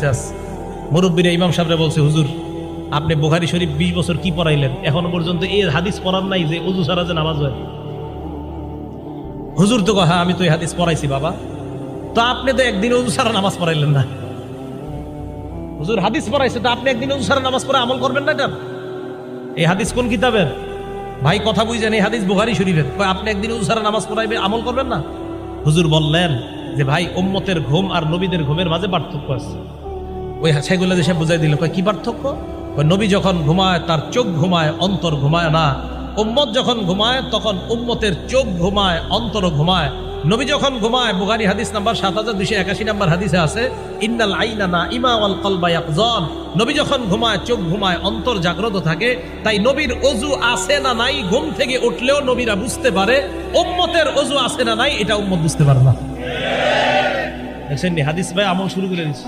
বেঁচে আছে। মুরব্বীরা ইমাম সাহেবরা বলছে, হুজুর আপনি বুখারী শরীফ 20 বছর কি পড়াইলেন, এখনো পর্যন্ত এই হাদিস পড়ার নাই যে ওযু ছাড়া যে নামাজ হয়। হুজুর তো হ্যাঁ আমি তো এই হাদিস পড়াইছি বাবা। তো আপনি তো একদিন ওযু ছাড়া নামাজ পড়াইলেন না। হুজুর হাদিস পড়াইছে, তো আপনি একদিন ওযু ছাড়া নামাজ পড়ে আমল করবেন না কেন? এই হাদিস কোন কিতাবের? ভাই কথা বুঝেন, এই হাদিস বুখারী শরীফের। আপনি একদিন ওযু ছাড়া নামাজ পড়াইবে, আমল করবেন না? হুজুর বললেন যে ভাই উম্মতের ঘুম আর নবীদের ঘুমের মাঝে পার্থক্য আছে। ওই সেগুলো দেশে বুঝাই দিল, কি পার্থক্য? নবী যখন ঘুমায় তার চোখ ঘুমায়, অন্তর ঘুমায় না। উম্মত যখন ঘুমায় তখন উম্মতের চোখ ঘুমায়, অন্তর ঘুমায়। নবী যখন ঘুমায়, বুখারী হাদিস নাম্বার 7281 নাম্বার হাদিসে আছে, ইন্নাল আইনা নাইমা ওয়াল কলবা ইয়াকযান। নবী যখন ঘুমায় চোখ ঘুমায়, অন্তর জাগ্রত থাকে। তাই নবীর ওযু আছে না নাই ঘুম থেকে উঠলেও নবীরা বুঝতে পারে, উম্মতের ওযু আছে না নাই এটা উম্মত বুঝতে পারে না। দেখছেন হাদিস ভাই আমল শুরু করে দিচ্ছে।